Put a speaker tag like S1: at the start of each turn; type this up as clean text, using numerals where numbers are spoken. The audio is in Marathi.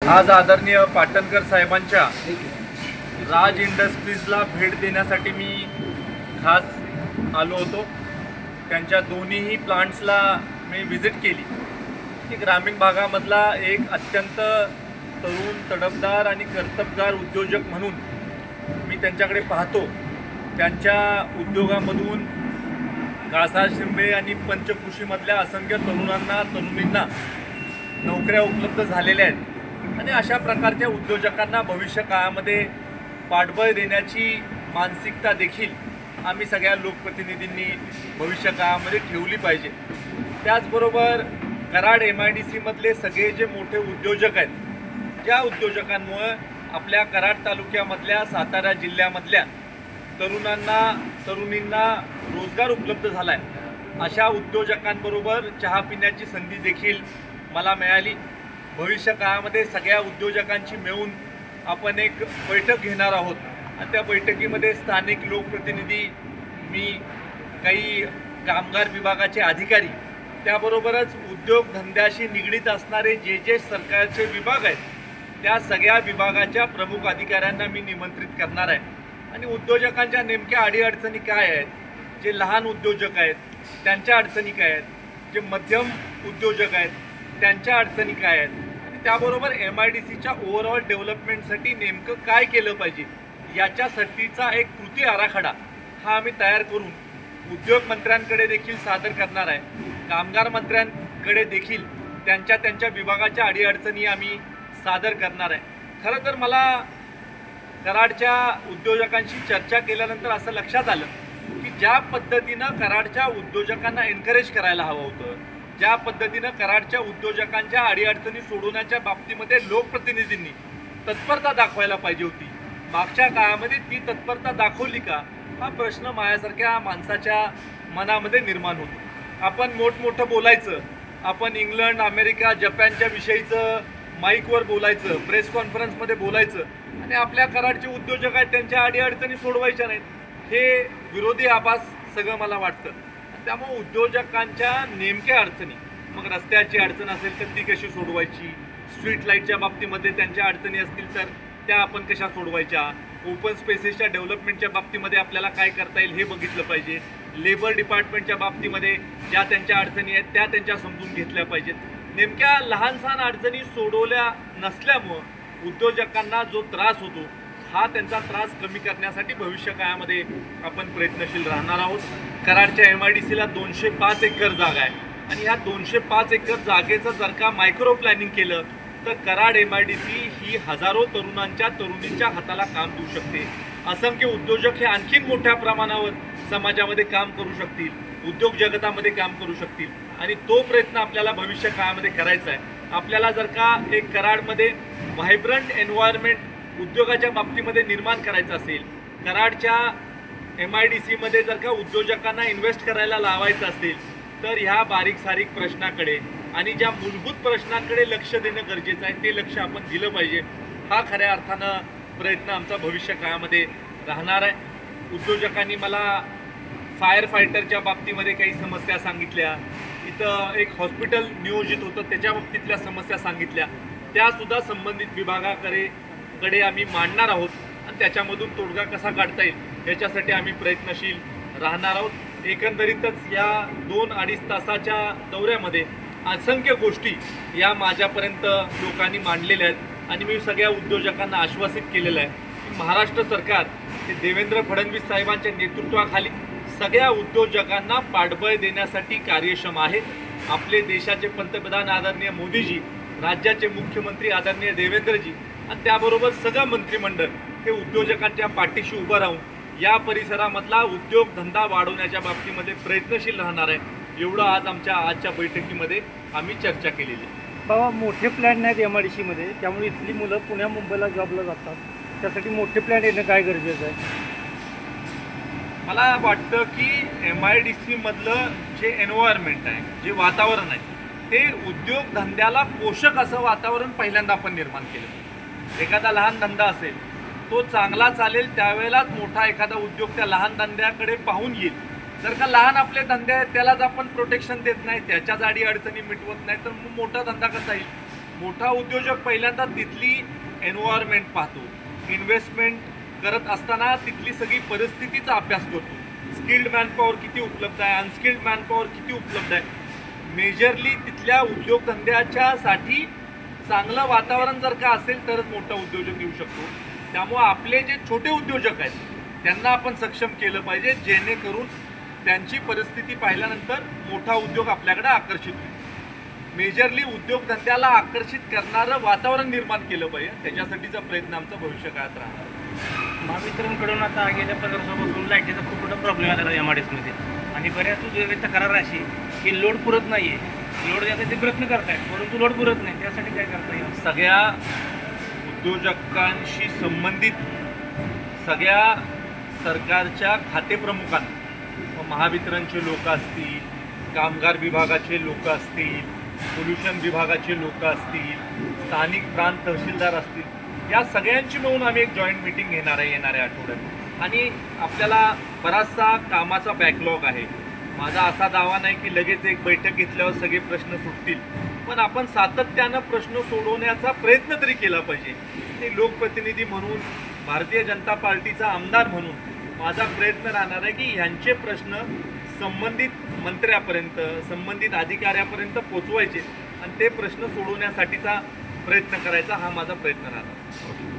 S1: आज आदरणीय पाटणकर साहेबांच्या राज इंडस्ट्रीजला भेट देण्यासाठी मी खास आलो होतो। त्यांच्या दोन्हीही प्लांट्सला मी व्हिजिट केली की ग्रामीण भागामधला एक अत्यंत तरुण तडफदार आणि कर्तबगार उद्योजक म्हणून मी त्यांच्याकडे पाहतो। त्यांच्या उद्योगामधून कासार शिंबे आणि पंचकृषीमधल्या असंख्य तरुणींना नोकऱ्या उपलब्ध झालेल्या आहेत आणि अशा प्रकारच्या उद्योजकांना भविष्य काळामध्ये पाठबळ देण्याची मानसिकता देखील आम्ही सगळ्या लोकप्रतिनिधींनी भविष्य काळामध्ये ठेवली पाहिजे। त्याचबरोबर कराड MIDC मधले सगळे जे मोठे उद्योजक आहेत, ज्या उद्योजकांमुळे आपल्या कराड तालुक्यामधल्या सातारा जिल्ह्यामधल्या तरुणींना रोजगार उपलब्ध झाला आहे, अशा उद्योजकांबरोबर चहा पिण्याची संधी देखील मला मिळाली। भविष्य काळामध्ये सगळ्या उद्योजकांची मिळून आपण एक बैठक घेणार आहोत आणि त्या बैठकीमध्ये स्थानिक लोकप्रतिनिधी, मी, काही कामगार विभागाचे अधिकारी, त्याबरोबरच उद्योगधंद्याशी निगडीत असणारे जे सरकारचे विभाग आहेत त्या सगळ्या विभागाच्या प्रमुख अधिकाऱ्यांना मी निमंत्रित करणार आहे आणि उद्योजकांच्या नेमक्या अडीअडचणी काय आहेत, जे लहान उद्योजक आहेत त्यांच्या अडचणी काय आहेत, जे मध्यम उद्योजक आहेत त्यांच्या अडचणी काय आहेत आणि त्याबरोबर MIDCच्या ओव्हरऑल डेव्हलपमेंटसाठी नेमकं काय केलं पाहिजे याच्यासाठीचा एक कृती आराखडा हा आम्ही तयार करून उद्योग मंत्र्यांकडे देखील सादर करणार आहे। कामगार मंत्र्यांकडे देखील त्यांच्या विभागाच्या अडीअडचणी आम्ही सादर करणार आहे। खरं तर मला कराडच्या उद्योजकांशी चर्चा केल्यानंतर असं लक्षात आलं की ज्या पद्धतीनं कराडच्या उद्योजकांना एनकरेज करायला हवं होतं, ज्या पद्धतीनं कराडच्या उद्योजकांच्या अडीअडचणी सोडवण्याच्या बाबतीमध्ये लोकप्रतिनिधींनी तत्परता दाखवायला पाहिजे होती, मागच्या काळामध्ये ती तत्परता दाखवली का, हा प्रश्न माझ्यासारख्या माणसाच्या मनामध्ये निर्माण होतो। आपण मोठमोठं बोलायचं, आपण इंग्लंड, अमेरिका, जपानच्या विषयीचं माईकवर बोलायचं, प्रेस कॉन्फरन्समध्ये बोलायचं आणि आपल्या कराडचे उद्योजक आहेत त्यांच्या अडीअडचणी सोडवायच्या नाहीत, हे विरोधी आभास सगळं मला वाटतं। त्यामुळे उद्योजकांच्या नेमक्या अडचणी, मग रस्त्याची अडचण असेल तर ती कशी सोडवायची, स्ट्रीट लाईटच्या बाबतीमध्ये त्यांच्या अडचणी असतील तर त्या आपण कशा सोडवायच्या, ओपन स्पेसेसच्या डेव्हलपमेंटच्या बाबतीमध्ये आपल्याला काय करता येईल हे बघितलं पाहिजे, लेबर डिपार्टमेंटच्या बाबतीमध्ये ज्या त्यांच्या अडचणी आहेत त्या त्यांच्या समजून घेतल्या पाहिजेत। नेमक्या लहान सहान अडचणी सोडवल्या नसल्यामुळं उद्योजकांना जो त्रास होतो हा त्यांचा त्रास कमी करण्यासाठी भविष्य काळामध्ये आपण प्रयत्नशील राहणार आहोत। कराडच्या MIDCला 205 एकर जागा आहे आणि ह्या 205 एकर जागेचं जर का मायक्रो प्लॅनिंग केलं तर कराड MIDC ही हजारो तरुणींच्या हाताला काम देऊ शकते। असंख्य उद्योजक हे आणखीन मोठ्या प्रमाणावर समाजामध्ये काम करू शकतील, उद्योग जगतामध्ये काम करू शकतील आणि तो प्रयत्न आपल्याला भविष्य काळामध्ये करायचा आहे। आपल्याला जर का एक कराडमध्ये व्हायब्रंट एन्व्हायरमेंट उद्योगाच्या बाबतीमध्ये निर्माण करायचं असेल, कराडच्या MIDCमध्ये जर का उद्योजकांना इन्व्हेस्ट करायला लावायचं असेल तर ह्या बारीक सारीक प्रश्नाकडे आणि ज्या मूलभूत प्रश्नांकडे लक्ष देणं गरजेचं आहे, ते लक्ष आपण दिलं पाहिजे। हा खऱ्या अर्थानं प्रयत्न आमचा भविष्य काळामध्ये राहणार आहे। उद्योजकांनी मला फायर फायटरच्या बाबतीमध्ये काही समस्या सांगितल्या, इथं एक हॉस्पिटल नियोजित होतं त्याच्या बाबतीतल्या समस्या सांगितल्या, त्यासुद्धा संबंधित विभागाकडे आम्ही मांडणार आहोत आणि त्याच्यामधून तोडगा कसा काढता येईल याच्यासाठी आम्ही प्रयत्नशील राहणार आहोत। एकंदरीतच या 2-2.5 तासाच्या दौऱ्यामध्ये असंख्य गोष्टी या माझ्यापर्यंत लोकांनी मांडलेल्या आहेत आणि मी सगळ्या उद्योजकांना आश्वासित केलेलं आहे की महाराष्ट्र सरकार हे देवेंद्र फडणवीस साहेबांच्या नेतृत्वाखाली सगळ्या उद्योजकांना पाठबळ देण्यासाठी कार्यक्षम आहे। आपले देशाचे पंतप्रधान आदरणीय मोदीजी, राज्याचे मुख्यमंत्री आदरणीय देवेंद्रजी आणि त्याबरोबर सगळं मंत्रिमंडळ हे उद्योजकांच्या पाठीशी उभं राहून या परिसरामधला उद्योगधंदा वाढवण्याच्या बाबतीमध्ये प्रयत्नशील राहणार आहे। एवढं आज आजच्या बैठकीमध्ये आम्ही चर्चा केलेली आहे।
S2: बाबा, मोठे प्लॅन नाहीत MIDCमध्ये, त्यामुळे इथली मुलं पुण्या मुंबईला जॉबला जातात, त्यासाठी मोठे प्लॅन येणं काय गरजेचं आहे?
S1: मला वाटतं की MIDCमधलं जे एन्व्हायरमेंट आहे, जे वातावरण आहे, ते उद्योगधंद्याला पोषक असं वातावरण पहिल्यांदा आपण निर्माण केलं। एखादा लहान धंदा असेल तो चांगला चालेल त्यावेळेलाच मोठा एखादा उद्योग त्या लहान धंद्याकडे पाहून येईल। जर का लहान आपले धंदे आहेत त्यालाच आपण प्रोटेक्शन देत नाही, त्याच्याच अडीअडचणी मिटवत नाही तर मोठा धंदा कसा येईल? मोठा उद्योजक पहिल्यांदा तिथली एन्व्हायरमेंट पाहतो, इन्व्हेस्टमेंट करत असताना तिथली सगळी परिस्थितीचा अभ्यास करतो. स्किल्ड मॅनपॉवर किती उपलब्ध आहे, अनस्किल्ड मॅनपॉवर किती उपलब्ध आहे. मेजरली तिथल्या उद्योगधंद्याच्यासाठी चांगलं वातावरण जर का असेल तरच मोठा उद्योजक येऊ शकतो. त्यामुळं आपले जे छोटे उद्योजक आहेत त्यांना आपण सक्षम केलं पाहिजे, जेणेकरून त्यांची परिस्थिती पाहिल्यानंतर मोठा उद्योग आपल्याकडे आकर्षित होईल. मेजरली उद्योगधंद्याला आकर्षित करणारं वातावरण निर्माण केलं पाहिजे, त्याच्यासाठीचा प्रयत्न आमचा भविष्य काळात राहणार.
S2: महावितरणकडून आता गेल्या 15 वर्षापासून लाईटीचा खूप मोठा प्रॉब्लेम आलेला आहे MIDCमध्ये आणि बऱ्याच उद्योगाची तक्रार अशी की लोड पुरत नाही आहे. लोड द्यायचा ते प्रयत्न करतायत परंतु लोड पुरत नाही. त्यासाठी काय करता येईल?
S1: सगळ्या उद्योजकांशी संबंधित सगळ्या सरकारच्या खातेप्रमुखांना, महावितरणचे लोक असतील, कामगार विभागाचे लोक असतील, पोल्युशन विभागाचे लोक असतील, स्थानिक प्रांत तहसीलदार असतील, या सगळ्यांची मिळून आम्ही एक जॉईंट मीटिंग घेणार आहे येणाऱ्या आठवड्यात. आणि आपल्याला बराचसा कामाचा बॅकलॉग आहे. माझा असा दावा नाही की लगेच एक बैठक घेतल्यावर सगळे प्रश्न सुटतील, पण आपण सातत्यानं प्रश्न सोडवण्याचा प्रयत्न तरी केला पाहिजे. आणि लोकप्रतिनिधी म्हणून, भारतीय जनता पार्टीचा आमदार म्हणून माझा प्रयत्न राहणार आहे की ह्यांचे प्रश्न संबंधित मंत्र्यापर्यंत, संबंधित अधिकाऱ्यापर्यंत पोचवायचे आणि ते प्रश्न सोडवण्यासाठीचा प्रयत्न करायचा हा माझा प्रयत्न राहणार.